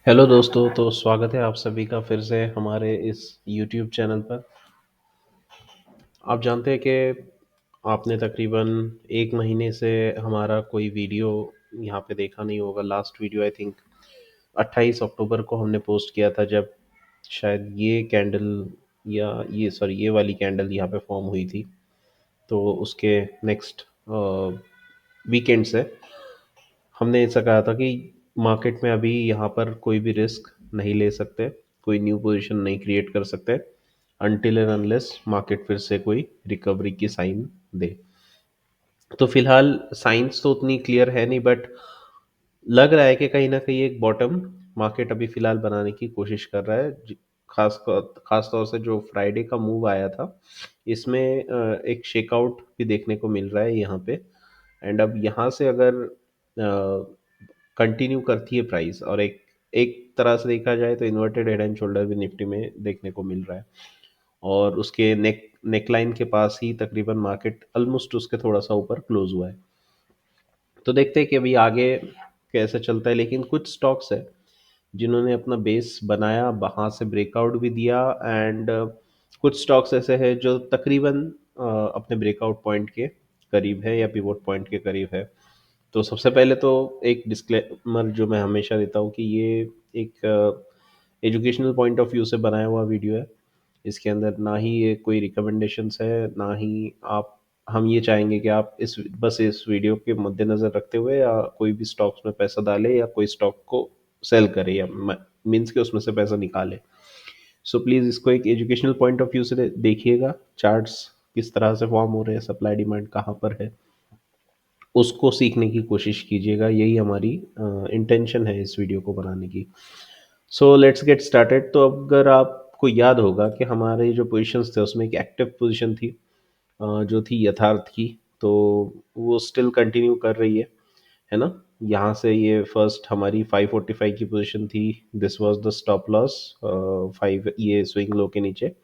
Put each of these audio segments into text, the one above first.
Hello दोस्तों, तो स्वागत है आप सभी का फिर से हमारे इस यूट्यूब चैनल पर। आप जानते हैं कि आपने तकरीबन 1 महीने से हमारा कोई वीडियो यहाँ पे देखा नहीं होगा। लास्ट वीडियो आई थिंक 28 अक्टूबर को हमने पोस्ट किया था, जब शायद ये कैंडल या ये वाली कैंडल यहाँ पे फॉर्म हुई थी। तो उसके नेक्स्ट वीकेंड से हमने ऐसा कहा था कि मार्केट में अभी यहाँ पर कोई भी रिस्क नहीं ले सकते, कोई न्यू पोजीशन नहीं क्रिएट कर सकते अनटिल एंड अनलेस मार्केट फिर से कोई रिकवरी की साइन दे। तो फिलहाल साइंस तो उतनी क्लियर है नहीं, बट लग रहा है कि कहीं ना कहीं एक बॉटम मार्केट अभी फिलहाल बनाने की कोशिश कर रहा है। खास तौर से जो फ्राइडे का मूव आया था, इसमें एक शेकआउट भी देखने को मिल रहा है यहाँ पे। एंड अब यहाँ से अगर कंटिन्यू करती है प्राइस, और एक एक तरह से देखा जाए तो इन्वर्टेड हेड एंड शोल्डर भी निफ्टी में देखने को मिल रहा है, और उसके नेकलाइन के पास ही तकरीबन मार्केट ऑलमोस्ट उसके थोड़ा सा ऊपर क्लोज हुआ है। तो देखते हैं कि अभी आगे कैसे चलता है। लेकिन कुछ स्टॉक्स है जिन्होंने अपना बेस बनाया, वहाँ से ब्रेकआउट भी दिया, एंड कुछ स्टॉक्स ऐसे हैं जो तकरीबन अपने ब्रेकआउट पॉइंट के करीब है या पिवोट पॉइंट के करीब है। तो सबसे पहले तो एक डिस्क्लेमर जो मैं हमेशा देता हूँ कि ये एक एजुकेशनल पॉइंट ऑफ व्यू से बनाया हुआ वीडियो है। इसके अंदर ना ही ये कोई रिकमेंडेशंस है, ना ही आप हम ये चाहेंगे कि आप इस वीडियो के मद्देनज़र रखते हुए या कोई भी स्टॉक्स में पैसा डाले या कोई स्टॉक को सेल करे या मीन्स के उसमें से पैसा निकाले। सो प्लीज़ इसको एक एजुकेशनल पॉइंट ऑफ व्यू से देखिएगा। चार्ट्स किस तरह से फॉर्म हो रहे हैं, सप्लाई डिमांड कहाँ पर है, उसको सीखने की कोशिश कीजिएगा। यही हमारी इंटेंशन है इस वीडियो को बनाने की। So let's get started. तो अगर आपको याद होगा कि हमारे जो पोजीशंस थे उसमें एक एक्टिव पोजीशन थी, जो थी यथार्थ की। तो वो स्टिल कंटिन्यू कर रही है ना। यहाँ से ये फर्स्ट हमारी 545 की पोजीशन थी। This was the stop loss 5, ये स्विंग लो के नीचे।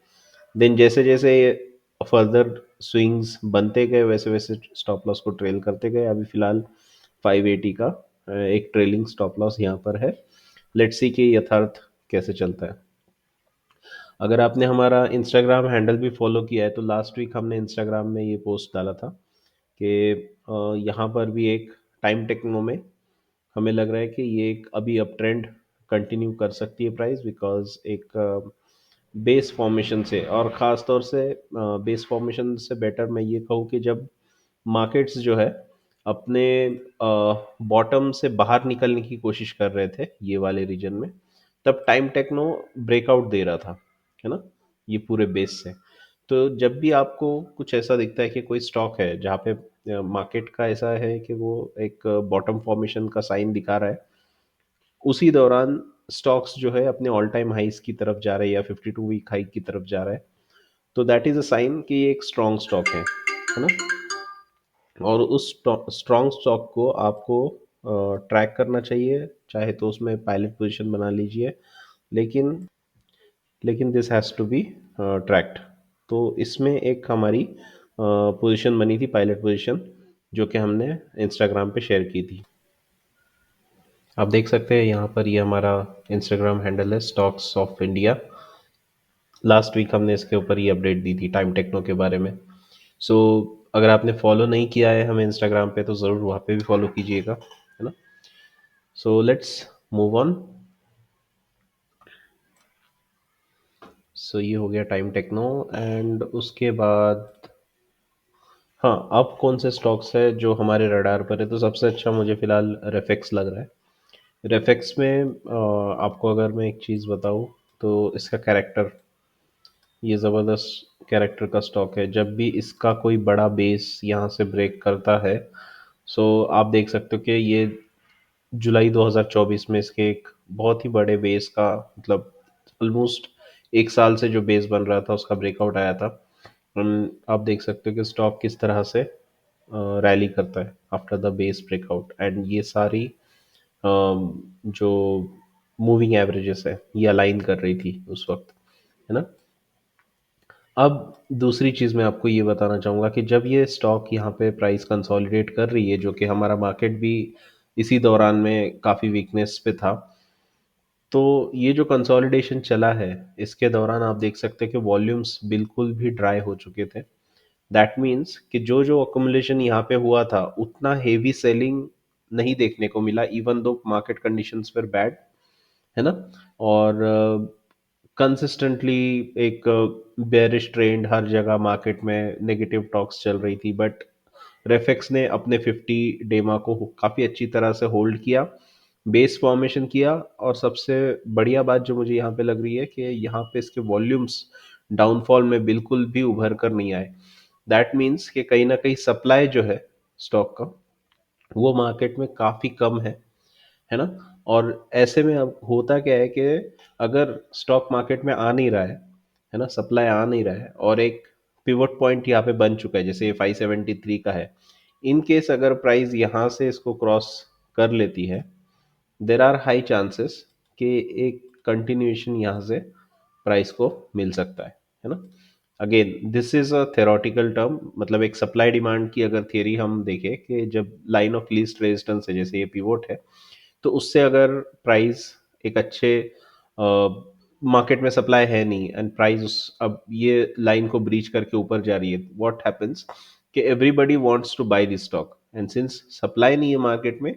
देन जैसे जैसे फर्दर स्विंग्स बनते गए वैसे वैसे स्टॉप लॉस को ट्रेल करते गए। अभी फिलहाल 580 का एक ट्रेलिंग स्टॉप लॉस यहाँ पर है। लेट्स सी कि यथार्थ कैसे चलता है। अगर आपने हमारा इंस्टाग्राम हैंडल भी फॉलो किया है तो लास्ट वीक हमने इंस्टाग्राम में ये पोस्ट डाला था कि यहाँ पर भी एक टाइम टेक्नो में हमें लग रहा है कि ये एक अभी अप ट्रेंड कंटिन्यू कर सकती है प्राइस, बिकॉज एक बेस फॉर्मेशन से, और ख़ास तौर से बेस फॉर्मेशन से बेटर मैं ये कहूँ कि जब मार्केट्स जो है अपने बॉटम से बाहर निकलने की कोशिश कर रहे थे ये वाले रीजन में, तब टाइम टेक्नो ब्रेकआउट दे रहा था, है ना, ये पूरे बेस से। तो जब भी आपको कुछ ऐसा दिखता है कि कोई स्टॉक है जहाँ पे मार्केट का ऐसा है कि वो एक बॉटम फॉर्मेशन का साइन दिखा रहा है, उसी दौरान स्टॉक्स जो है अपने ऑल टाइम हाइस की तरफ जा रहे हैं या 52 वीक हाई की तरफ जा रहा है, तो दैट इज अ साइन कि ये एक स्ट्रॉन्ग स्टॉक है ना। और उस स्ट्रॉन्ग स्टॉक को आपको ट्रैक करना चाहिए, चाहे तो उसमें पायलट पोजीशन बना लीजिए, लेकिन this has to be tracked. तो इसमें एक हमारी पोजीशन बनी थी, पायलट पोजीशन, जो कि हमने इंस्टाग्राम पे शेयर की थी। आप देख सकते हैं यहाँ पर ये हमारा इंस्टाग्राम हैंडल है, stocks of India. Last week हमने इसके ऊपर ही अपडेट दी थी टाइम टेक्नो के बारे में। सो अगर आपने फॉलो नहीं किया है हमें इंस्टाग्राम पे तो ज़रूर वहाँ पे भी फॉलो कीजिएगा, है ना। So let's move on. So ये हो गया टाइम टेक्नो, एंड उसके बाद हाँ, अब कौन से स्टॉक्स है जो हमारे रडार पर है। तो सबसे अच्छा मुझे फ़िलहाल रेफेक्स लग रहा है। रेफेक्स में आपको अगर मैं एक चीज़ बताऊँ तो इसका कैरेक्टर, ये ज़बरदस्त कैरेक्टर का स्टॉक है। जब भी इसका कोई बड़ा बेस यहाँ से ब्रेक करता है, सो आप देख सकते हो कि ये जुलाई 2024 में इसके एक बहुत ही बड़े बेस का, मतलब ऑलमोस्ट 1 साल से जो बेस बन रहा था उसका ब्रेकआउट आया था। आप देख सकते हो कि स्टॉक किस तरह से रैली करता है after the base breakout, and ये सारी जो मूविंग एवरेजेस है ये अलाइन कर रही थी उस वक्त, है ना। अब दूसरी चीज़ मैं आपको ये बताना चाहूँगा कि जब ये स्टॉक यहाँ पे प्राइस कंसोलिडेट कर रही है, जो कि हमारा मार्केट भी इसी दौरान में काफ़ी वीकनेस पे था, तो ये जो कंसोलिडेशन चला है, इसके दौरान आप देख सकते हैं कि वॉल्यूम्स बिल्कुल भी ड्राई हो चुके थे। दैट मीन्स कि जो जो अकोमुलेशन यहाँ पे हुआ था, उतना हेवी सेलिंग नहीं देखने को मिला, even though market conditions were bad, है ना। और कंसिस्टेंटली एक बेरिश ट्रेंड हर जगह मार्केट में नेगेटिव टॉक्स चल रही थी, बट रेफेक्स ने अपने 50 डेमा को काफ़ी अच्छी तरह से होल्ड किया, बेस फॉर्मेशन किया। और सबसे बढ़िया बात जो मुझे यहाँ पे लग रही है कि यहाँ पे इसके वॉल्यूम्स डाउनफॉल में बिल्कुल भी उभर कर नहीं आए। दैट मीन्स कि कहीं ना कहीं सप्लाई जो है स्टॉक का, वो मार्केट में काफ़ी कम है ना। और ऐसे में अब होता क्या है कि अगर स्टॉक मार्केट में आ नहीं रहा है ना, सप्लाई आ नहीं रहा है, और एक पिवट पॉइंट यहाँ पे बन चुका है, जैसे ये 573 का है। इन केस अगर प्राइस यहाँ से इसको क्रॉस कर लेती है, देर आर हाई चांसेस कि एक कंटिन्यूएशन यहाँ से प्राइस को मिल सकता है ना। Again this is a theoretical term, मतलब एक सप्लाई डिमांड की अगर थियरी हम देखें कि जब लाइन ऑफ लीस्ट रेजिस्टेंस है, जैसे ये पिवोट है, तो उससे अगर प्राइस एक अच्छे मार्केट में सप्लाई है नहीं एंड प्राइस अब ये लाइन को ब्रीच करके ऊपर जा रही है, व्हाट हैपेंस कि everybody wants to buy this stock, and since supply नहीं है मार्केट में,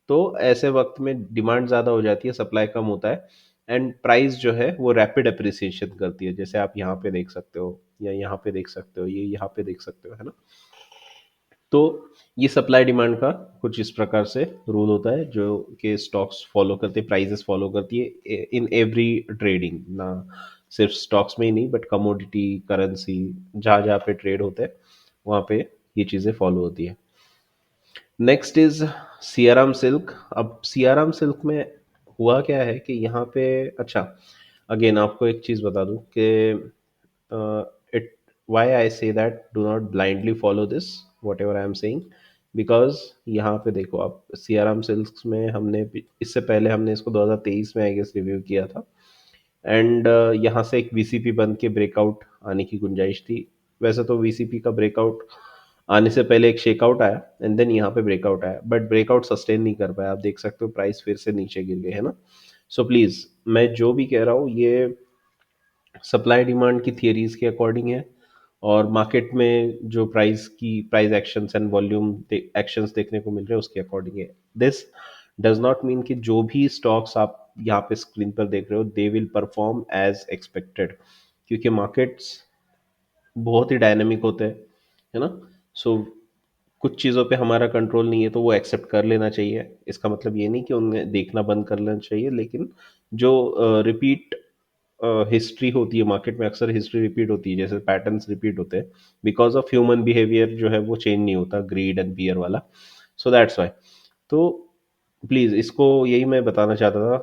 तो ऐसे वक्त में डिमांड ज़्यादा हो जाती है, सप्लाई कम होता है, एंड प्राइस जो है वो रैपिड अप्रिसिएशन करती है, जैसे आप यहाँ पे देख सकते हो, या यहाँ पे देख सकते हो, ये यहाँ पे देख सकते हो, है ना। तो ये सप्लाई डिमांड का कुछ इस प्रकार से रूल होता है, जो कि स्टॉक्स फॉलो करते हैं, प्राइजेस फॉलो करती है इन एवरी ट्रेडिंग, ना सिर्फ स्टॉक्स में ही नहीं, बट कमोडिटी, करेंसी, जहाँ जहाँ पे ट्रेड होते हैं वहाँ पे ये चीज़ें फॉलो होती है। Next is Siyaram silk. अब सियाराम सिल्क में हुआ क्या है कि यहाँ पे, अच्छा, अगेन आपको एक चीज़ बता दूँ कि it why I say that do not blindly follow this whatever I am saying, because यहाँ पे देखो आप, सियाराम सिल्क्स में हमने इससे पहले हमने इसको 2023 में आई गेस रिव्यू किया था, एंड यहाँ से एक वीसीपी बन के ब्रेकआउट आने की गुंजाइश थी। वैसे तो वीसीपी का ब्रेकआउट आने से पहले एक शेकआउट आया, एंड देन यहाँ पे ब्रेकआउट आया, बट ब्रेकआउट सस्टेन नहीं कर पाया, आप देख सकते हो प्राइस फिर से नीचे गिर गए, है ना। सो प्लीज़, मैं जो भी कह रहा हूँ ये सप्लाई डिमांड की थियरीज के अकॉर्डिंग है, और मार्केट में जो price actions and volume actions देखने को मिल रहे हैं उसके अकॉर्डिंग है। दिस डज नॉट मीन कि जो भी स्टॉक्स आप यहाँ पे स्क्रीन पर देख रहे हो they will perform as expected, क्योंकि मार्केट्स बहुत ही डायनेमिक होते हैं, है ना। सो कुछ चीज़ों पे हमारा कंट्रोल नहीं है तो वो एक्सेप्ट कर लेना चाहिए, इसका मतलब ये नहीं कि उन्हें देखना बंद कर लेना चाहिए, लेकिन जो रिपीट हिस्ट्री होती है मार्केट में, अक्सर हिस्ट्री रिपीट होती है, जैसे पैटर्न्स रिपीट होते हैं, बिकॉज ऑफ ह्यूमन बिहेवियर जो है वो चेंज नहीं होता, ग्रीड एंड बियर वाला। So that's why. तो प्लीज़ इसको यही मैं बताना चाहता था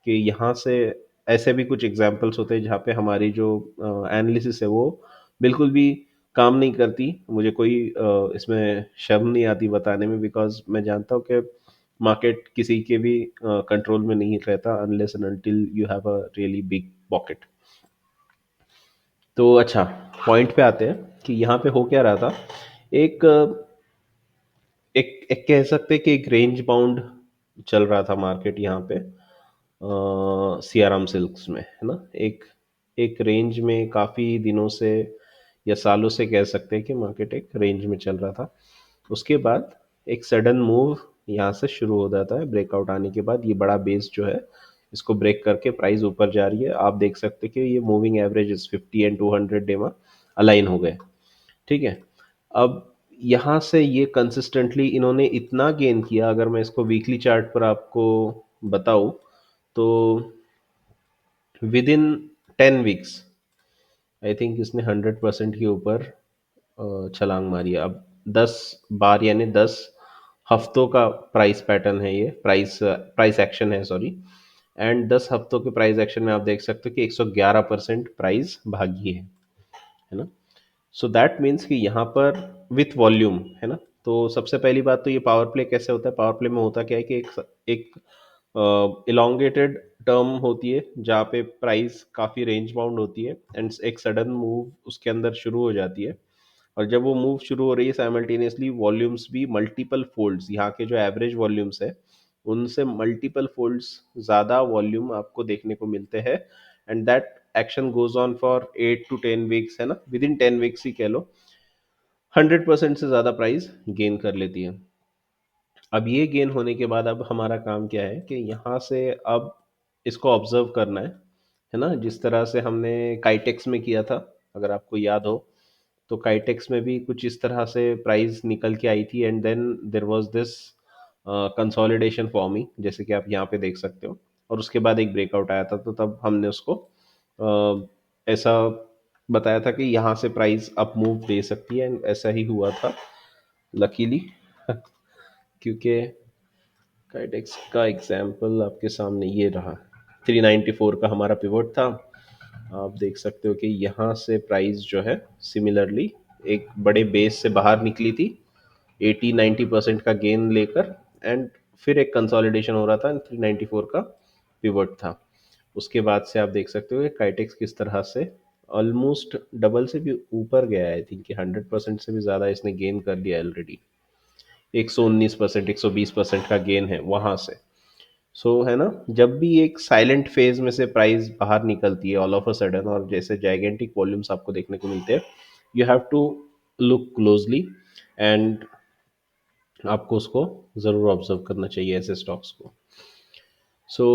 कि यहाँ से ऐसे भी कुछ एग्जाम्पल्स होते हैं जहाँ पे हमारी जो एनालिसिस है वो बिल्कुल भी काम नहीं करती। मुझे कोई इसमें शर्म नहीं आती बताने में, बिकॉज मैं जानता हूँ कि मार्केट किसी के भी कंट्रोल में नहीं रहता unless and until you have a really big pocket. तो अच्छा, पॉइंट पे आते हैं कि यहाँ पे हो क्या रहा था। एक एक एक कह सकते हैं कि एक रेंज बाउंड चल रहा था मार्केट यहाँ पे, सियाराम सिल्क्स में, है ना। एक एक रेंज में काफ़ी दिनों से या सालों से कह सकते हैं कि मार्केट एक रेंज में चल रहा था। उसके बाद एक सडन मूव यहाँ से शुरू हो जाता है, ब्रेकआउट आने के बाद ये बड़ा बेस जो है इसको ब्रेक करके प्राइस ऊपर जा रही है। आप देख सकते हैं कि ये मूविंग एवरेज इस 50 एंड 200 डे में अलाइन हो गए, ठीक है। अब यहाँ से ये कंसिस्टेंटली इन्होंने इतना गेन किया, अगर मैं इसको वीकली चार्ट पर आपको बताऊं, तो with in 10 weeks I think इसने 100% के ऊपर छलांग मारी है। अब 10 बार यानी 10 हफ्तों का प्राइस पैटर्न है, ये प्राइस प्राइस एक्शन है, सॉरी। एंड 10 हफ्तों के प्राइस एक्शन में आप देख सकते हो कि 111% प्राइस भागी है ना। सो दैट मीन्स कि यहाँ पर विथ वॉल्यूम, है ना। तो सबसे पहली बात तो ये पावर प्ले कैसे होता है, पावर प्ले में होता क्या है कि एक इलोंगेटेड टर्म होती है जहाँ पे प्राइस काफ़ी रेंज बाउंड होती है, एंड एक सडन मूव उसके अंदर शुरू हो जाती है। और जब वो मूव शुरू हो रही है साइमल्टेनियसली वॉल्यूम्स भी मल्टीपल फोल्ड्स, यहाँ के जो एवरेज वॉल्यूम्स है उनसे मल्टीपल फोल्ड्स ज़्यादा वॉल्यूम आपको देखने को मिलते हैं। And that action goes on for 8 to 10 weeks, है ना, विद इन 10 वीक्स ही कह लो 100% से ज़्यादा प्राइस गेन कर लेती है। अब ये गेन होने के बाद अब हमारा काम क्या है कि यहाँ से अब इसको ऑब्जर्व करना है ना, जिस तरह से हमने काइटेक्स में किया था, अगर आपको याद हो। तो काइटेक्स में भी कुछ इस तरह से प्राइस निकल के आई थी, and then there was this consolidation forming, जैसे कि आप यहाँ पे देख सकते हो। और उसके बाद एक ब्रेकआउट आया था, तो तब हमने उसको ऐसा बताया था कि यहाँ से प्राइस अप मूव दे सकती है, एंड ऐसा ही हुआ था लकीली क्योंकि काइटेक्स का एग्जाम्पल आपके सामने ये रहा। 394 का हमारा पिवोट था। आप देख सकते हो कि यहाँ से प्राइस जो है सिमिलरली एक बड़े बेस से बाहर निकली थी, 80-90% का गेन लेकर, एंड फिर एक कंसोलिडेशन हो रहा था, 394 का पिवट था। उसके बाद से आप देख सकते हो कि काइटेक्स किस तरह से ऑलमोस्ट डबल से भी ऊपर गया है। आई थिंक 100% से भी ज़्यादा इसने गेन कर लिया ऑलरेडी। 119%, 120% का गेन है वहाँ से। है ना, जब भी एक साइलेंट फेज में से प्राइस बाहर निकलती है ऑल ऑफ अ सडन, और जैसे जाइगेंटिक वॉल्यूम्स आपको देखने को मिलते हैं, you have to look closely, and आपको उसको ज़रूर ऑब्जर्व करना चाहिए ऐसे स्टॉक्स को। So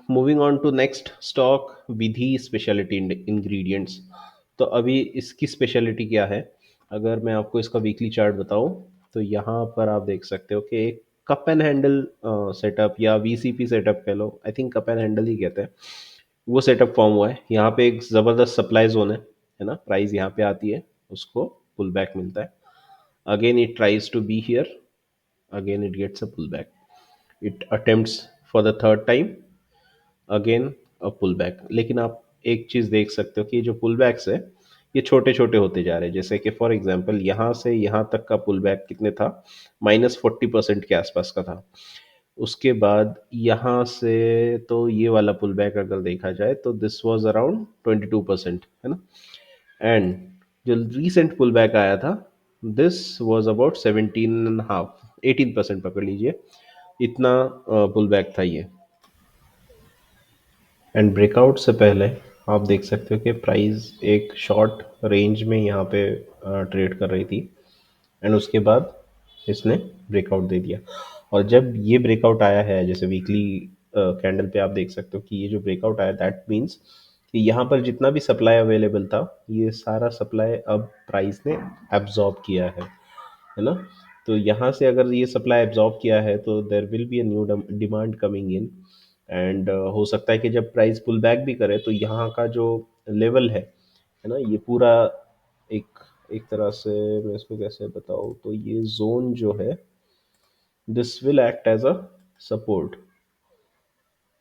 moving on to next stock, Vidhi speciality ingredients. तो अभी इसकी स्पेशलिटी क्या है, अगर मैं आपको इसका वीकली चार्ट बताऊं, तो यहाँ पर आप देख सकते हो कि एक कप एंड हैंडल सेटअप या वीसीपी सेटअप कह लो, I think cup and handle ही कहते हैं, वो सेटअप फॉर्म हुआ है। यहाँ पे एक ज़बरदस्त सप्लाई जोन है ना, प्राइस यहाँ पे आती है, उसको पुल बैक मिलता है। Again it tries to be here, again it gets a pull back, it attempts for the third time, again a pull back. लेकिन आप एक चीज़ देख सकते हो कि ये जो पुल बैक्स है, ये छोटे छोटे होते जा रहे हैं। जैसे कि फॉर एग्जांपल यहाँ से यहाँ तक का पुल बैक कितने था, -40% के आसपास का था। उसके बाद यहाँ से तो ये वाला पुल बैक अगर देखा जाए तो दिस वाज अराउंड 22%, है ना। एंड जो रिसेंट पुल बैक आया था, दिस वाज अबाउट 17.5, 18% पकड़ लीजिए, इतना पुल बैक था ये। एंड ब्रेकआउट से पहले आप देख सकते हो कि प्राइस एक शॉर्ट रेंज में यहाँ पे ट्रेड कर रही थी, एंड उसके बाद इसने ब्रेकआउट दे दिया। और जब ये ब्रेकआउट आया है, जैसे वीकली कैंडल पे आप देख सकते हो कि ये जो ब्रेकआउट आया, दैट मीन्स कि यहाँ पर जितना भी सप्लाई अवेलेबल था, ये सारा सप्लाई अब प्राइस ने एब्जॉर्ब किया है ना। तो यहाँ से अगर ये सप्लाई एब्जॉर्ब किया है, तो there will be a new demand coming in, and हो सकता है कि जब प्राइस पुल बैक भी करे, तो यहाँ का जो लेवल है ना, ये पूरा एक एक तरह से, मैं इसको कैसे बताऊँ, तो ये जोन जो है, this will act as a support.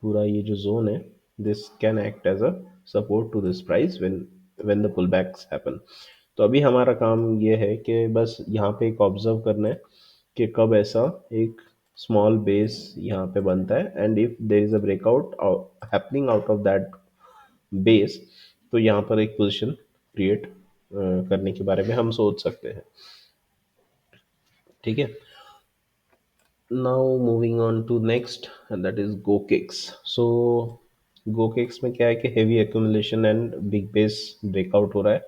पूरा ये जो जोन है, this can act as a support to this price when the pull backs happen. तो अभी हमारा काम ये है कि बस यहाँ पे एक ऑब्जर्व करना है कि कब ऐसा एक स्मॉल बेस यहाँ पे बनता है, and if there is a breakout happening out of that base, तो यहाँ पर एक पोजीशन क्रिएट करने के बारे में हम सोच सकते हैं। ठीक है, now moving on to next, and that is Gokex. So Gokex में क्या है कि heavy accumulation and big base breakout हो रहा है,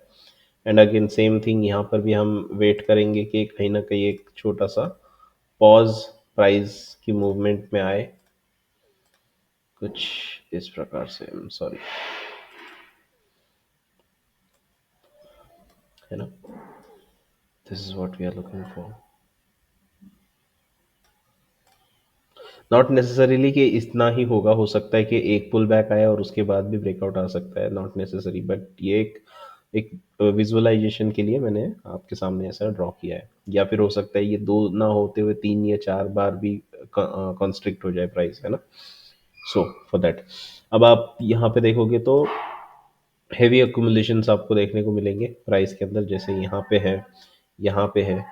एंड अगेन सेम थिंग, यहाँ पर भी हम वेट करेंगे कि कहीं ना कहीं एक छोटा सा पॉज प्राइस की मूवमेंट में आए, कुछ इस प्रकार से, सॉरी, है ना, this is what we are looking for. Not necessarily कि इतना ही होगा, हो सकता है कि एक पुल बैक आया और उसके बाद भी ब्रेकआउट आ सकता है, नॉट नेसेसरी, बट ये एक विजुअलाइजेशन के लिए मैंने आपके सामने ऐसा ड्रॉ किया है। या फिर हो सकता है ये दो ना होते हुए 3 या 4 बार भी कॉन्स्ट्रिक्ट हो जाए प्राइस, है ना। सो फॉर दैट, अब आप यहाँ पे देखोगे तो हेवी अक्यूमुलेशंस आपको देखने को मिलेंगे प्राइस के अंदर, जैसे यहाँ पे है, यहाँ पे है,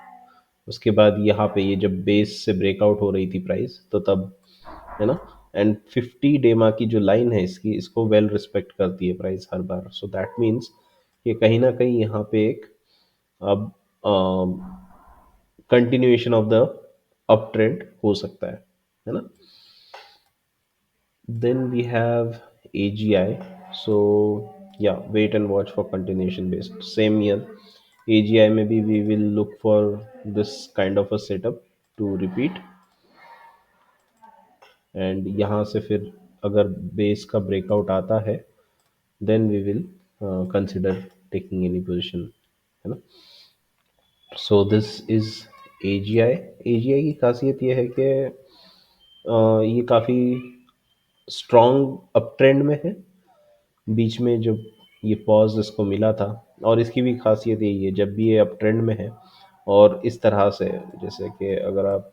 उसके बाद यहाँ पे ये जब बेस से ब्रेकआउट हो रही थी प्राइस, तो तब, है ना। एंड 50 डेमा की जो लाइन है इसकी, इसको वेल रिस्पेक्ट करती है price her bar. So that means कि कहीं ना कहीं यहाँ पे एक अब continuation of the up trend हो सकता है ना। Then we have AGI. So yeah, wait and watch for continuation based. Same year, AGI maybe we will look for this kind of a setup to repeat, and यहाँ से फिर अगर base का breakout आता है then we will consider taking any position, है ना। So this is AGI. AGI की खासियत ये है कि ये काफ़ी स्ट्रॉन्ग अप ट्रेंड में है। बीच में जब ये पॉज इसको मिला था, और इसकी भी खासियत यही है जब भी ये अप ट्रेंड में है और इस तरह से, जैसे कि अगर आप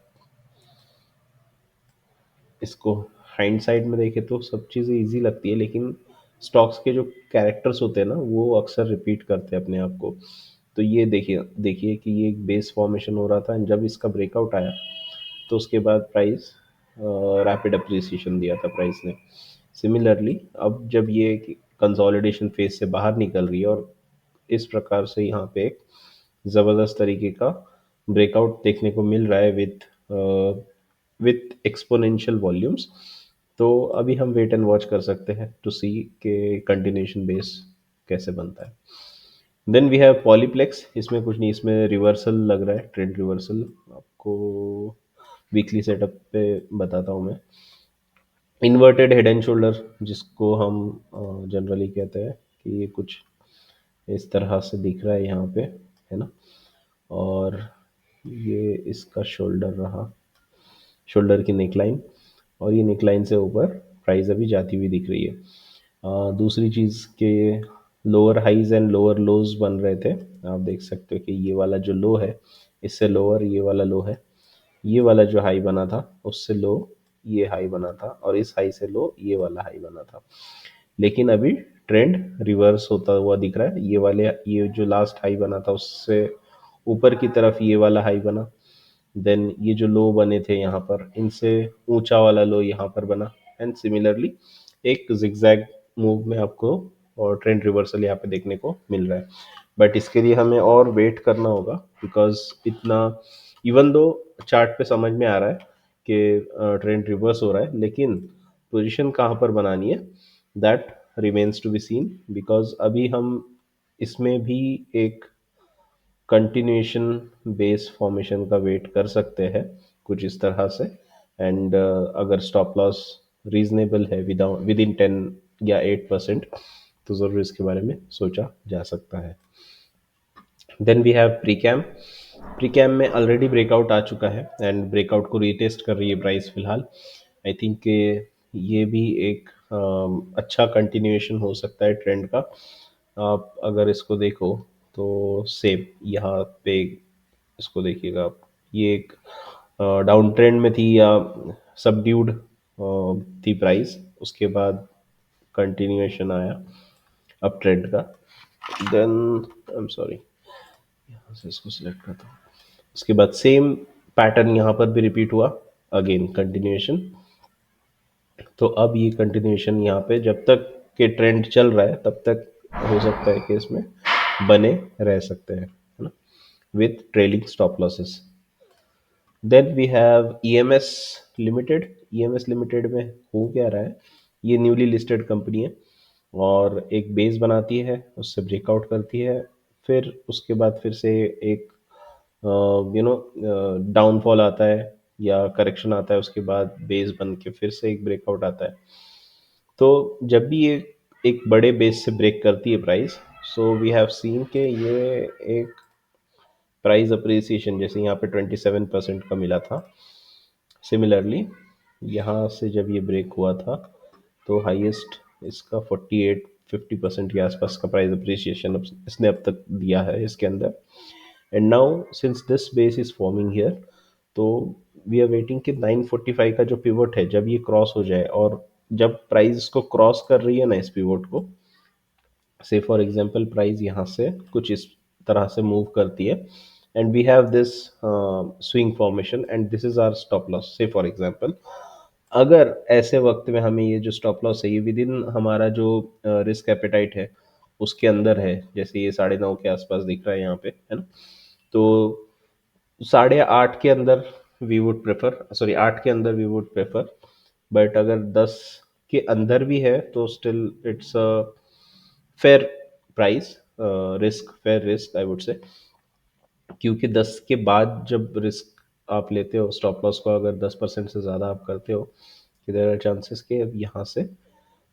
इसको हाइंडसाइड में देखें तो सब चीज़ें इजी लगती है, लेकिन स्टॉक्स के जो कैरेक्टर्स होते हैं ना वो अक्सर रिपीट करते हैं अपने आप को। तो ये देखिए देखिए कि ये एक बेस फॉर्मेशन हो रहा था, एंड जब इसका ब्रेकआउट आया तो उसके बाद प्राइस रैपिड अप्रिसिएशन दिया था प्राइस ने। सिमिलरली अब जब ये कंसोलिडेशन फेज से बाहर निकल रही है और इस प्रकार से यहाँ पे एक ज़बरदस्त तरीके का ब्रेकआउट देखने को मिल रहा है विथ एक्सपोनेंशियल वॉल्यूम्स, तो अभी हम वेट एंड वॉच कर सकते हैं टू सी के कंटिन्यूशन बेस कैसे बनता है। Then we have Polyplex. इसमें कुछ नहीं, इसमें रिवर्सल लग रहा है, ट्रेंड रिवर्सल। आपको वीकली सेटअप पे बताता हूँ मैं। इन्वर्टेड हेड एंड शोल्डर जिसको हम जनरली कहते हैं कि ये कुछ इस तरह से दिख रहा है यहाँ पे, है ना। और ये इसका शोल्डर रहा, शोल्डर की नेकलाइन, और ये नेकलाइन से ऊपर प्राइस अभी जाती हुई दिख रही है। दूसरी चीज़ के lower highs and lower lows बन रहे थे। आप देख सकते हो कि ये वाला जो लो है इससे लोअर ये वाला लो है, ये वाला जो हाई बना था उससे लो ये हाई बना था, और इस हाई से लो ये वाला हाई बना था। लेकिन अभी ट्रेंड रिवर्स होता हुआ दिख रहा है। ये जो लास्ट हाई बना था उससे ऊपर की तरफ ये वाला हाई बना, देन ये जो लो बने थे यहाँ पर इनसे ऊंचा वाला लो यहाँ पर बना, एंड सिमिलरली एक जिगजैग मूव में आपको और ट्रेंड रिवर्सल यहाँ पे देखने को मिल रहा है। बट इसके लिए हमें और वेट करना होगा, बिकॉज इतना, इवन दो चार्ट पे समझ में आ रहा है कि ट्रेंड रिवर्स हो रहा है, लेकिन पोजीशन कहाँ पर बनानी है that remains to be seen. Because अभी हम इसमें भी एक कंटिन्यूएशन बेस फॉर्मेशन का वेट कर सकते हैं कुछ इस तरह से। एंड अगर स्टॉप लॉस रीजनेबल है विद इन 10 या 8%, तो ज़रूर इसके बारे में सोचा जा सकता है। Then we have Precam. Precam में ऑलरेडी ब्रेकआउट आ चुका है एंड ब्रेकआउट को रीटेस्ट कर रही है प्राइस फिलहाल। आई थिंक ये भी एक अच्छा कंटिन्यूएशन हो सकता है ट्रेंड का। आप अगर इसको देखो तो सेम यहाँ पे इसको देखिएगा आप, ये एक डाउन ट्रेंड में थी या सबड्यूड थी प्राइस, उसके बाद कंटिन्यूएशन आया अप ट्रेंड का। देन आई एम सॉरी, यहाँ से इसको सिलेक्ट करता हूँ। उसके बाद सेम पैटर्न यहाँ पर भी रिपीट हुआ, अगेन कंटिन्यूएशन। तो अब ये कंटिन्यूएशन यहाँ पे जब तक के ट्रेंड चल रहा है तब तक हो सकता है कि इसमें बने रह सकते हैं, है ना, with trailing stop losses. Then we have EMS Limited. EMS Limited में हो क्या रहा है, ये न्यूली लिस्टेड कंपनी है और एक बेस बनाती है, उससे ब्रेकआउट करती है, फिर उसके बाद फिर से एक डाउनफॉल आता है या करेक्शन आता है, उसके बाद बेस बन के फिर से एक ब्रेकआउट आता है। तो जब भी ये एक बड़े बेस से ब्रेक करती है price, so we have seen के ये एक प्राइस अप्रिसिएशन जैसे यहाँ पे 27% का मिला था। सिमिलरली यहाँ से जब ये ब्रेक हुआ था तो हाईएस्ट इसका 48-50% के आसपास का प्राइस अप्रिसिएशन इसने अब तक दिया है इसके अंदर। And now since this base is forming here, तो वी आर वेटिंग कि 945 का जो पिवट है जब ये क्रॉस हो जाए, और जब प्राइस इसको क्रॉस कर रही है ना इस पिवट को, से फॉर एग्जांपल प्राइस यहाँ से कुछ इस तरह से मूव करती है and we have this swing formation and this is our stop loss. Say for example अगर ऐसे वक्त में हमें ये जो स्टॉप लॉस है ये विद इन हमारा जो रिस्क एपेटाइट है उसके अंदर है, जैसे ये 9.5 के आसपास दिख रहा है यहाँ पे, है ना, तो 8.5 के अंदर वी वुड प्रेफर, सॉरी 8 के अंदर वी वुड प्रेफर। बट अगर 10 के अंदर भी है तो still it's a fair price, risk, fair risk I would say. क्योंकि 10 के बाद जब रिस्क आप लेते हो, स्टॉप लॉस को अगर 10% से ज़्यादा आप करते हो, देयर आर चांसेस कि अब यहाँ से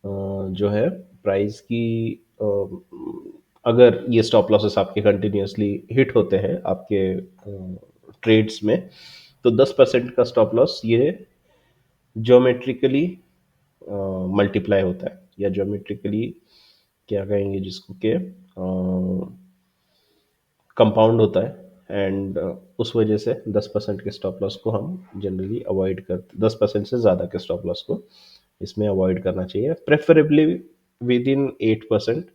जो है प्राइस की, अगर ये स्टॉप लॉसेस आपके कंटिन्यूअसली हिट होते हैं आपके ट्रेड्स में, तो 10% का स्टॉप लॉस ये ज्योमेट्रिकली मल्टीप्लाई होता है, या ज्योमेट्रिकली क्या कहेंगे जिसको कि कंपाउंड होता है। एंड उस वजह से 10% के स्टॉप लॉस को हम जनरली अवॉइड करते, 10% से ज़्यादा के स्टॉप लॉस को इसमें अवॉइड करना चाहिए, preferably with in 8%।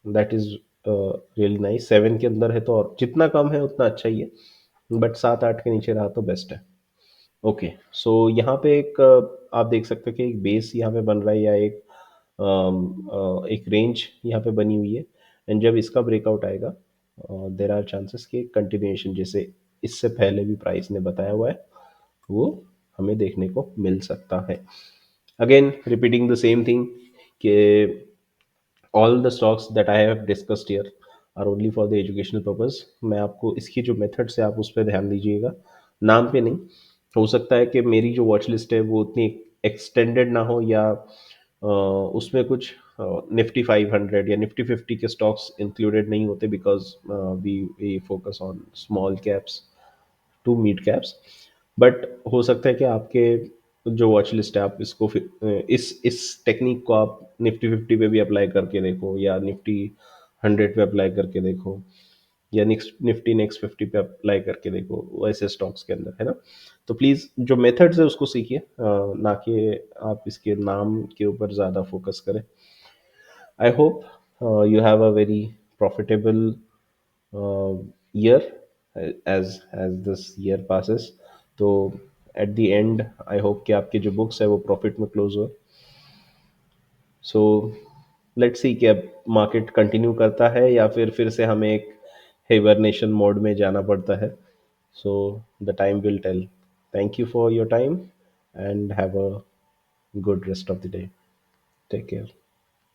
That is really nice. 7 के अंदर है तो और जितना कम है उतना अच्छा ही है, बट 7-8 के नीचे रहा तो बेस्ट है। ओके, सो यहाँ पे एक आप देख सकते हो कि एक बेस यहाँ पे बन रहा है, या एक रेंज यहाँ पे बनी हुई है। एंड जब इसका ब्रेकआउट आएगा, देर आर चांसेस कि कंटिन्यूएशन जैसे इससे पहले भी प्राइस ने बताया हुआ है वो हमें देखने को मिल सकता है। Again repeating the same thing कि all the stocks that I have discussed here are only for the educational purpose. मैं आपको इसकी जो मेथड्स है आप उस पर ध्यान दीजिएगा, नाम पे नहीं। हो सकता है कि मेरी जो वॉच लिस्ट है वो उतनी एक्सटेंडेड ना हो, या उसमें कुछ निफ्टी 500 या निफ्टी 50 के स्टॉक्स इंक्लूडेड नहीं होते, because we focus on small caps to mid caps. But हो सकता है कि आपके जो वॉच लिस्ट है आप इसको इस टेक्निक को आप निफ्टी 50 पे भी अप्लाई करके देखो, या निफ्टी 100 पे अप्लाई करके देखो, या नेक्स्ट निफ्टी नेक्स्ट 50 पे अप्लाई करके देखो वैसे स्टॉक्स के अंदर, है ना। तो प्लीज़ जो मेथड्स है उसको सीखिए, ना कि आप इसके नाम के ऊपर ज़्यादा फोकस करें। I hope you have a very profitable year as this year passes। तो at the and I hope कि आपके जो बुक्स है वो प्रॉफिट में क्लोज हो। सो लेट्स सी कि अब मार्केट कंटिन्यू करता है या फिर से हमें एक हिबरनेशन मोड में जाना पड़ता है। So the time will tell. Thank you for your time and have a good rest of the day. Take care.